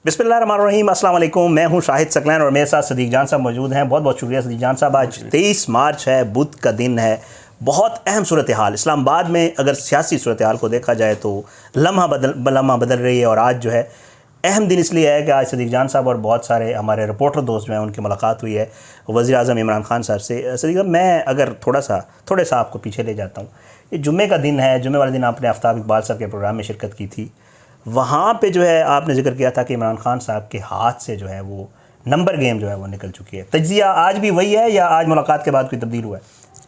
बिस्मिल्लाहिर्रहमानिर्रहीम, अस्सलाम वालेकुम। मैं हूं शाहिद सकलैन और मेरे साथ सदीक जान साहब मौजूद हैं। बहुत बहुत शुक्रिया सदीक जान साहब। आज 23 मार्च है, बुध का दिन है। बहुत अहम सूरत हाल इस्लामाबाद में अगर सियासी सूरत हाल को देखा जाए तो लम्हा बदल रही है। और आज जो है अहम दिन इसलिए है कि आज सदीक जान साहब और बहुत सारे हमारे रिपोर्टर दोस्त जो हैं उनकी मुलाकात हुई है वज़ीर आज़म इमरान खान साहब से। सदीक साहब, मैं अगर थोड़ा सा आपको पीछे ले जाता हूँ। ये जुम्मे का दिन है, जुम्मे वाले दिन आपने आफ्ताब इकबाल साहब के प्रोग्राम में शिरकत की थी। वहाँ पे जो है आपने जिक्र किया था कि इमरान खान साहब के हाथ से जो है वो नंबर गेम जो है वो निकल चुकी है। तज्जिया आज भी वही है या आज मुलाकात के बाद कोई तब्दील हुआ है?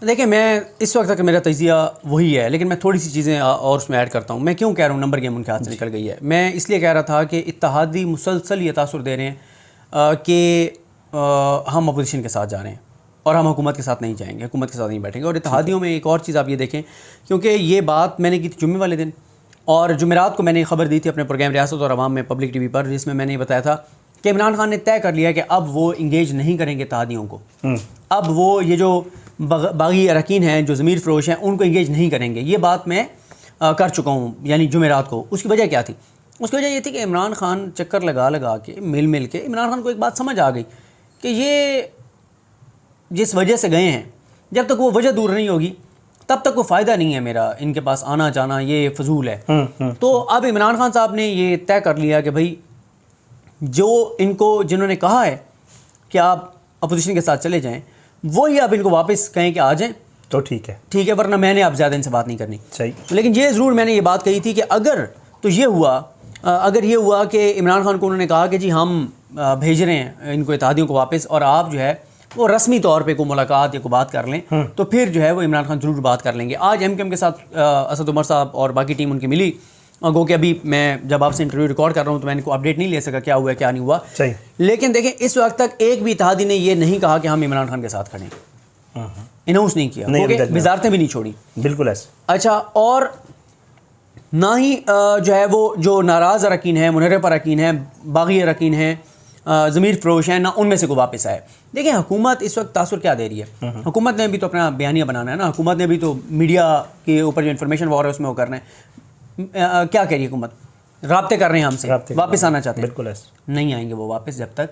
देखिए, मैं इस वक्त तक मेरा तजिया वही है, लेकिन मैं थोड़ी सी चीज़ें और उसमें ऐड करता हूँ। मैं क्यों कह रहा हूँ नंबर गेम उनके हाथ से निकल गई है? मैं इसलिए कह रहा था कि इत्तेहादी मुसलसल ये तासुर दे रहे हैं कि हम अपोजिशन के साथ जा रहे हैं और हम हुकूमत के साथ नहीं जाएंगे, हुकूमत के साथ नहीं बैठेंगे। और इत्तेहादियों में एक और चीज़ आप ये देखें, क्योंकि ये बात मैंने की थी जुम्मे वाले दिन और जुमेरात को मैंने खबर दी थी अपने प्रोग्राम रियासत और अवाम में पब्लिक टीवी पर, जिसमें मैंने ये बताया था कि इमरान खान ने तय कर लिया कि अब वो इंगेज नहीं करेंगे इत्तेहादियों को। अब वो ये जो बागी अरकान हैं, जो ज़मीर फ़रोश हैं, उनको इंगेज नहीं करेंगे। ये बात मैं कर चुका हूँ, यानी जुमेरात को। उसकी वजह क्या थी? उसकी वजह ये थी कि इमरान खान चक्कर लगा के मिल के इमरान खान को एक बात समझ आ गई कि ये जिस वजह से गए हैं, जब तक वो वजह दूर नहीं होगी तब तक कोई फ़ायदा नहीं है मेरा इनके पास आना जाना, ये फजूल है। तो अब इमरान खान साहब ने ये तय कर लिया कि भाई जो इनको जिन्होंने कहा है कि आप अपोजिशन के साथ चले जाएं, वही अब इनको वापस कहें कि आ जाएं तो ठीक है, वरना मैंने अब ज़्यादा इनसे बात नहीं करनी। सही। लेकिन ये ज़रूर मैंने ये बात कही थी कि अगर ये हुआ कि इमरान खान को उन्होंने कहा कि जी हम भेज रहे हैं इनको इत्तेहादियों को वापस, और आप जो है वो रस्मी तौर पे कोई मुलाकात या कोई बात कर लें, तो फिर जो है वो इमरान खान ज़रूर बात कर लेंगे। आज MKM के साथ असद उमर साहब और बाकी टीम उनकी मिली, गो कि अभी मैं जब आपसे इंटरव्यू रिकॉर्ड कर रहा हूँ तो मैंने कोई अपडेट नहीं ले सका क्या हुआ क्या नहीं हुआ। सही। लेकिन देखें, इस वक्त तक एक भी इत्तेहादी ने ये नहीं कहा कि हम इमरान खान के साथ खड़े हैं, अनाउंस नहीं किया, वजारतें भी नहीं छोड़ी। बिल्कुल ऐसे। अच्छा, और ना ही जो है वो जो नाराज़ अरकान हैं, मुनहरफ अरकान हैं, बागी अरकान हैं, ज़मीर फ़रोश हैं, ना उनमें से कोई वापस आए। देखिए, हुकूमत इस वक्त तासुर क्या दे रही है? हुकूमत ने भी तो अपना बयानिया बनाना है ना। हुकूमत ने भी तो मीडिया के ऊपर जो इन्फॉर्मेशन वॉर है उसमें वो करना है। क्या कह रही है हुकूमत? राब्ते कर रहे हैं हमसे, वापस आना चाहते हैं। बिल्कुल ऐसे। नहीं आएंगे वो वापस जब तक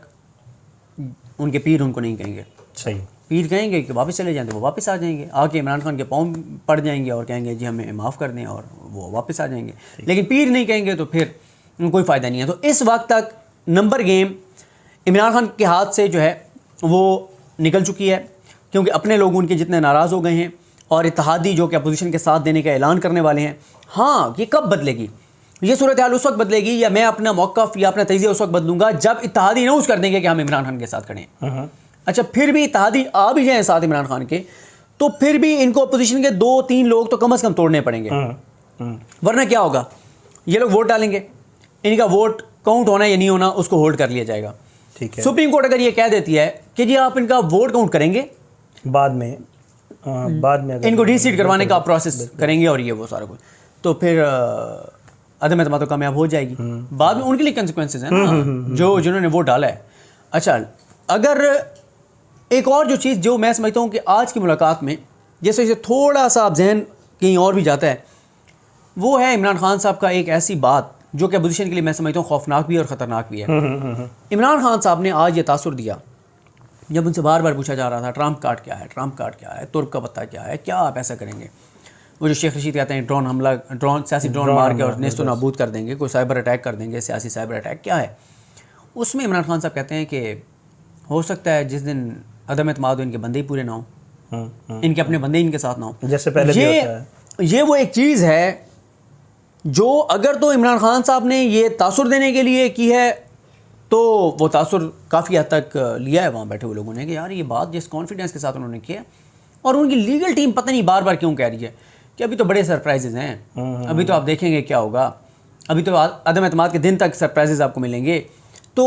उनके पीर उनको नहीं कहेंगे। सही। पीर कहेंगे कि वापस चले जाएं तो वो वापस आ जाएंगे, आके इमरान खान के पाँव पड़ जाएंगे और कहेंगे जी हमें माफ़ कर दें, और वो वापस आ जाएंगे। लेकिन पीर नहीं कहेंगे तो फिर कोई फ़ायदा नहीं है। तो इस वक्त तक नंबर गेम इमरान खान के हाथ से जो है वो निकल चुकी है, क्योंकि अपने लोग उनके जितने नाराज़ हो गए हैं और इत्तेहादी जो कि अपोजिशन के साथ देने का ऐलान करने वाले हैं। हाँ, ये कब बदलेगी? ये सूरत हाल उस वक्त बदलेगी, या मैं अपना मौक़िफ़ या अपना तजिया उस वक्त बदलूंगा जब इत्तेहादी अनाउंस कर देंगे कि हम इमरान खान के साथ खड़े हैं। अच्छा, फिर भी इत्तेहादी आ भी जाएँ साथ इमरान खान के, तो फिर भी इनको अपोजिशन के 2-3 लोग तो कम से कम तोड़ने पड़ेंगे, वरना क्या होगा? ये लोग वोट डालेंगे, इनका वोट काउंट होना या नहीं होना उसको होल्ड कर लिया जाएगा। ठीक है। सुप्रीम कोर्ट अगर ये कह देती है कि जी आप इनका वोट काउंट करेंगे, बाद में इनको रीसीट करवाने का प्रोसेस करेंगे और ये वो सारा कुछ, तो फिर अदम एतमाद तो कामयाब हो जाएगी। बाद में उनके लिए कंसिक्वेंसेस हैं ना, जो जिन्होंने वोट डाला है। अच्छा, अगर एक और जो चीज़ जो मैं समझता हूँ कि आज की मुलाकात में जैसे थोड़ा सा जहन कहीं और भी जाता है, वो है इमरान खान साहब का एक ऐसी बात जो कि अपोजिशन के लिए मैं समझता हूँ खौफनाक भी है और ख़तरनाक भी है। इमरान खान साहब ने आज ये तासुर दिया, जब उनसे बार बार पूछा जा रहा था ट्रम्प कार्ड क्या है, ट्रम्प कार्ड क्या है, तुर्क का पत्ता क्या है, क्या आप ऐसा करेंगे? वो जो शेख रशीद कहते हैं सियासी ड्रोन मार के और नेस्तो नाबूद कर देंगे, कोई साइबर अटैक कर देंगे, सियासी साइबर अटैक क्या है? उसमें इमरान खान साहब कहते हैं कि हो सकता है जिस दिन अदम एतमाद हो इनके बंदे ही पूरे ना हो, इनके अपने बंदे इनके साथ ना हो, जैसे पहले भी होता है। ये वो एक चीज़ है जो अगर तो इमरान खान साहब ने ये तासुर देने के लिए की है तो वो तासुर काफ़ी हद तक लिया है वहाँ बैठे हुए लोगों ने कि यार ये बात जिस कॉन्फिडेंस के साथ उन्होंने किया, और उनकी लीगल टीम पता नहीं बार बार क्यों कह रही है कि अभी तो बड़े सरप्राइजेज हैं, अभी तो आप देखेंगे क्या होगा, अभी तो अदम एतमाद के दिन तक सरप्राइजेज आपको मिलेंगे। तो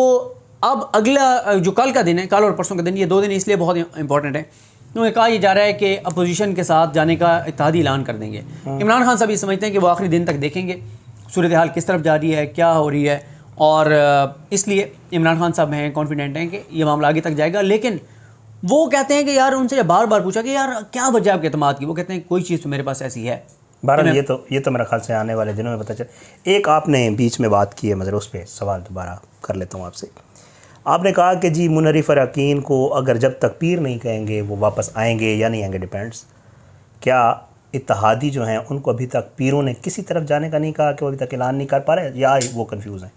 अब अगला जो कल का दिन है, कल और परसों का दिन, ये 2 दिन इसलिए बहुत इंपॉर्टेंट है क्योंकि कहा यह जा रहा है कि अपोजिशन के साथ जाने का इत्तेहादी ऐलान कर देंगे। इमरान खान साहब ये समझते हैं कि वो आखिरी दिन तक देखेंगे सूरत हाल किस तरफ जा रही है, क्या हो रही है, और इसलिए इमरान खान साहब हैं कॉन्फिडेंट हैं कि ये मामला आगे तक जाएगा। लेकिन वो कहते हैं कि यार उनसे जब बार बार पूछा कि यार क्या वजह आपके एतमाद की, वो कहते हैं कोई चीज़ तो मेरे पास ऐसी है। बहरहाल ये तो मेरा ख्याल से आने वाले दिनों में पता चले। एक आपने बीच में बात की है, मगर उस पर सवाल दोबारा कर लेता हूँ आपसे। आपने कहा कि जी मुनरिफ अरकान को अगर जब तक पीर नहीं कहेंगे वो वापस आएंगे या नहीं आएंगे, डिपेंड्स। क्या इत्तेहादी जो हैं उनको अभी तक पीरों ने किसी तरफ जाने का नहीं कहा कि वो अभी तक ऐलान नहीं कर पा रहे, या वो कंफ्यूज हैं?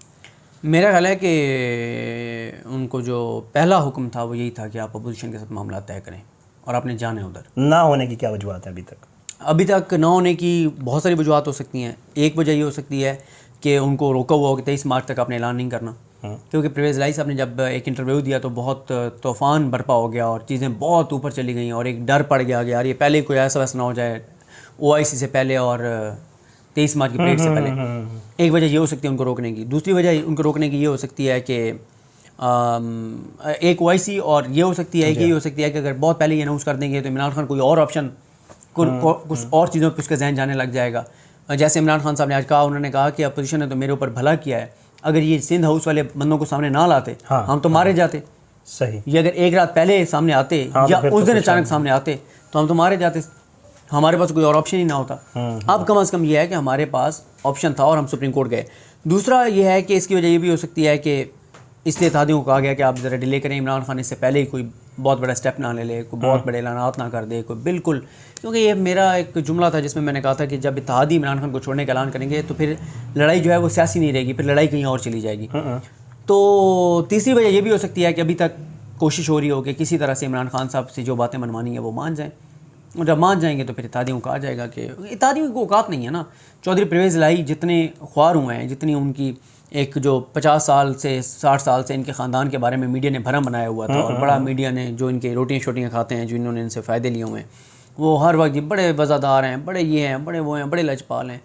मेरा ख्याल है कि उनको जो पहला हुक्म था वो यही था कि आप अपोजिशन के साथ मामला तय करें और आपने जाना है उधर। ना होने की क्या वजूहत है अभी तक? अभी तक ना होने की बहुत सारी वजूहत हो सकती हैं। एक वजह ये हो सकती है कि उनको रोका हुआ हो कि 23 मार्च तक आपने ऐलान नहीं करना, क्योंकि परवेज़ इलाही साहब ने जब एक इंटरव्यू दिया तो बहुत तूफ़ान बरपा हो गया और चीज़ें बहुत ऊपर चली गई और एक डर पड़ गया कि यार ये पहले कोई ऐसा वैसा ना हो जाए OIC से पहले और 23 मार्च की परेड से पहले। एक वजह ये हो सकती है उनको रोकने की। दूसरी वजह उनको रोकने की ये हो सकती है कि एक OIC, और ये हो सकती है कि अगर बहुत पहले ये अनाउंस कर देंगे तो इमरान खान कोई और ऑप्शन कुछ और चीज़ों पर उसका जहन जाने लग जाएगा। जैसे इमरान खान साहब ने आज कहा, उन्होंने कहा कि अपोजिशन ने तो मेरे ऊपर भला किया है, अगर ये सिंध हाउस वाले बंदों को सामने ना लाते हम तो मारे जाते। सही। ये अगर एक रात पहले सामने आते या उस दिन अचानक सामने आते तो हम तो मारे जाते, हमारे पास कोई और ऑप्शन ही ना होता। अब कम से कम ये है कि हमारे पास ऑप्शन था और हम सुप्रीम कोर्ट गए। दूसरा ये है कि इसकी वजह ये भी हो सकती है कि इसलिए इत्तेहादियों को कहा गया कि आप ज़रा डिले करें, इमरान खान इससे पहले ही कोई बहुत बड़ा स्टेप ना ले ले, कोई बहुत बड़े ऐलानात ना कर दे, कोई बिल्कुल। क्योंकि ये मेरा एक जुमला था जिसमें मैंने कहा था कि जब इत्तेहादी इमरान खान को छोड़ने का ऐलान करेंगे तो फिर लड़ाई जो है वो सियासी नहीं रहेगी, फिर लड़ाई कहीं और चली जाएगी। तो तीसरी वजह ये भी हो सकती है कि अभी तक कोशिश हो रही हो कि किसी तरह से इमरान खान साहब से जो बातें मनवानी है वो मान जाएँ, और जब मान जाएंगे तो फिर इत्तेहादियों को कहा जाएगा कि इत्तेहादियों की औकात नहीं है ना। चौधरी परवेज़ इलाही जितने ख्वार हुए हैं, जितनी उनकी एक जो 50 साल से 60 साल से इनके ख़ानदान के बारे में मीडिया ने भरम बनाया हुआ था, और बड़ा मीडिया ने जो इनके रोटियाँ शोटियाँ खाते हैं, जो इन्होंने इनसे फ़ायदे लिए हुए हैं, वो हर वक्त बड़े वज़ादार हैं, बड़े ये हैं, बड़े वो हैं, बड़े लजपाल हैं।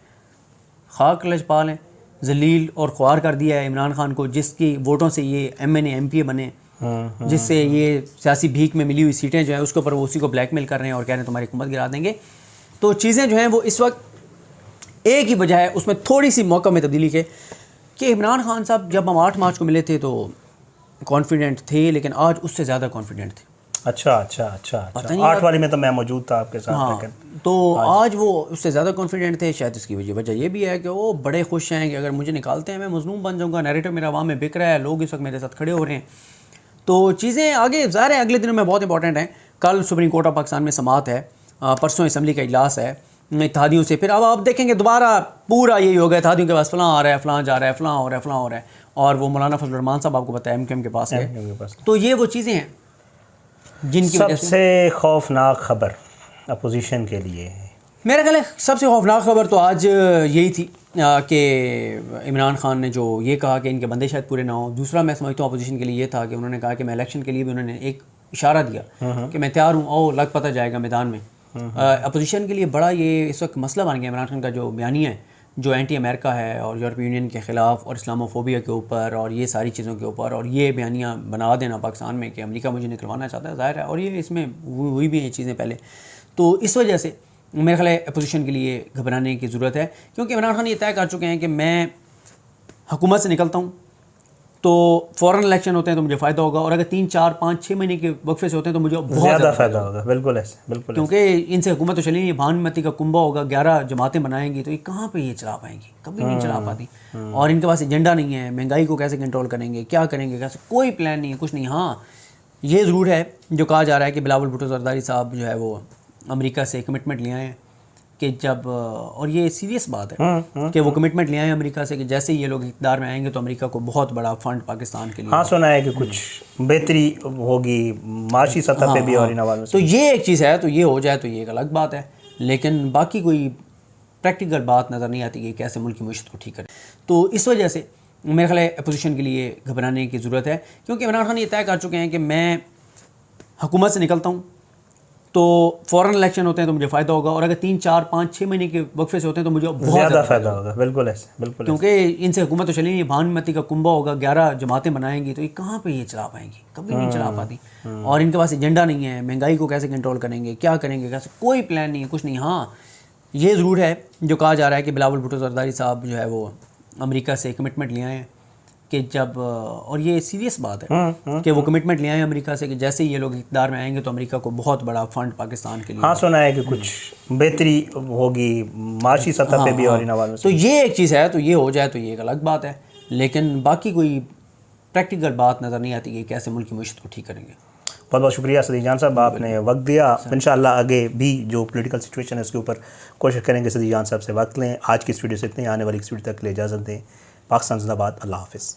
खाक लजपाल हैं, जलील और ख्वार कर दिया है इमरान खान को, जिसकी वोटों से ये MNA MPA बने, जिससे ये सियासी भीख में मिली हुई सीटें जो है उसके ऊपर वो उसी को ब्लैकमेल कर रहे हैं और कह रहे हैं तुम्हारी हुकूमत गिरा देंगे। तो चीज़ें जो हैं वो इस वक्त एक ही वजह है उसमें थोड़ी सी मौका में तब्दीली के, कि इमरान खान साहब जब हम 8 मार्च को मिले थे तो कॉन्फिडेंट थे, लेकिन आज उससे ज़्यादा कॉन्फिडेंट थे। अच्छा 8 वाली में तो मैं मौजूद था आपके साथ। हाँ, लेकिन तो आज वो उससे ज़्यादा कॉन्फिडेंट थे। शायद इसकी वजह ये भी है कि वो बड़े खुश हैं कि अगर मुझे निकालते हैं मैं मजलूम बन जाऊँगा, नैरेटिव मेरा अवाम में बिक रहा है, लोग इस वक्त मेरे साथ खड़े हो रहे हैं। तो चीज़ें आगे ज़ाहिर है अगले दिनों में बहुत इंपॉर्टेंट हैं। कल सुप्रीम कोर्ट ऑफ पाकिस्तान में समाअत है, परसों असम्बली का इजलास है इत्तेहादियों से। फिर अब आप देखेंगे दोबारा पूरा यही हो गया, इत्तेहादियों के पास फ़लाँ आ रहा है, फ़लाँ जा रहा है, फ़लाँ हो रहा है, फ़लाँ हो रहा है, और वो मौलाना फजल रहमान साहब आपको पता है MQM के पास है। तो ये वो चीज़ें हैं जिनकी वजह से सबसे खौफनाक खबर अपोजिशन के लिए मेरा ख्याल है सबसे खौफनाक खबर तो आज यही थी कि इमरान खान ने जो ये कहा कि इनके बंदे शायद पूरे ना हो। दूसरा मैं समझता हूँ अपोजिशन के लिए ये था कि उन्होंने कहा कि मैं इलेक्शन के लिए भी, उन्होंने एक इशारा दिया कि मैं तैयार हूँ, आओ लग पता जाएगा मैदान में। अपोजिशन के लिए बड़ा ये इस वक्त मसला बन गया इमरान खान का जो बयानिया है, जो एंटी अमेरिका है और यूरोपीय यूनियन के ख़िलाफ़ और इस्लामोफोबिया के ऊपर और ये सारी चीज़ों के ऊपर, और ये बयानिया बना देना पाकिस्तान में कि अमेरिका मुझे निकलवाना चाहता है, ज़ाहिर है, और ये इसमें हुई भी हैं चीज़ें पहले। तो इस वजह से मेरे ख्याल है अपोजिशन के लिए घबराने की ज़रूरत है, क्योंकि इमरान खान ये तय कर चुके हैं कि मैं हुकूमत से निकलता हूँ तो फ़ौरन इलेक्शन होते हैं तो मुझे फ़ायदा होगा, और अगर 3, 4, 5, 6 महीने के वक्फे से होते हैं तो मुझे बहुत ज़्यादा फ़ायदा होगा। बिल्कुल ऐसे, बिल्कुल, क्योंकि इनसे हुकूमत तो चली नहीं, भानुमती का कुंभा होगा, 11 जमातें बनाएंगी, तो ये कहाँ पे ये चला पाएंगी, कभी नहीं चला पाती। और इनके पास एजेंडा नहीं है, महंगाई को कैसे कंट्रोल करेंगे, क्या करेंगे, कैसे, कोई प्लान नहीं है, कुछ नहीं। हाँ, ये ज़रूर है जो कहा जा रहा है कि बिलावल भुट्टो ज़रदारी साहब जो है वो अमेरिका से कमिटमेंट ले आए हैं कि जब, और ये सीरियस बात है कि वो कमिटमेंट ले आए अमेरिका से कि जैसे ही ये लोग इक़्तिदार में आएंगे तो अमेरिका को बहुत बड़ा फंड पाकिस्तान के लिए। हाँ, सुना है कि कुछ बेहतरी होगी माशी सतह पे भी और इन हवालों से। तो ये एक चीज़ है, तो ये हो जाए तो ये एक अलग बात है, लेकिन बाकी कोई प्रैक्टिकल बात नज़र नहीं आती कि कैसे मुल्क की मईशत को ठीक करें। तो इस वजह से मेरे ख्याल है अपोजिशन के लिए घबराने की ज़रूरत है, क्योंकि इमरान खान ये तय कर चुके हैं कि मैं हुकूमत से निकलता हूँ तो फ़ौरन इलेक्शन होते हैं तो मुझे फ़ायदा होगा, और अगर 3, 4, 5, 6 महीने के वक्फे से होते हैं तो मुझे बहुत ज़्यादा फ़ायदा होगा। बिल्कुल ऐसे, बिल्कुल, क्योंकि इनसे हुकूमत तो चली नहीं, भानुमती का कुंभा होगा, 11 जमातें बनाएंगी, तो ये कहाँ पे ये चला पाएंगी, कभी नहीं चला पाती। और इनके पास एजेंडा नहीं है, महंगाई को कैसे कंट्रोल करेंगे, क्या करेंगे, कैसे, कोई प्लान नहीं है, कुछ नहीं। हाँ, ये ज़रूर है जो कहा जा रहा है कि बिलावल भुट्टो ज़रदारी साहब जो है वो अमेरिका से कमिटमेंट ले आए हैं कि जब, और ये सीरियस बात है कि वो कमिटमेंट ले आए अमेरिका से कि जैसे ही ये लोग इक़्तिदार में आएंगे तो अमेरिका को बहुत बड़ा फंड पाकिस्तान के लिए। हाँ, सुना है कि कुछ बेहतरी होगी माशी सतह पे भी और इन हवालों से। तो ये एक चीज़ है, तो ये हो जाए तो ये एक अलग बात है, लेकिन बाकी कोई प्रैक्टिकल बात नज़र नहीं आती कि कैसे मुल्क की मईशत को ठीक करेंगे। बहुत बहुत शुक्रिया सदीक जान साहब, आपने वक्त दिया। इंशाल्लाह आगे भी जो पॉलिटिकल सिचुएशन है उसके ऊपर कोशिश करेंगे सदीक जान साहब से वक्त लें। आज की इस वीडियो से इतने, आने वाली इस वीडियो तक के लिए इजाज़त दें। पाकिस्तान जिंदाबाद, अल्लाह हाफिज़।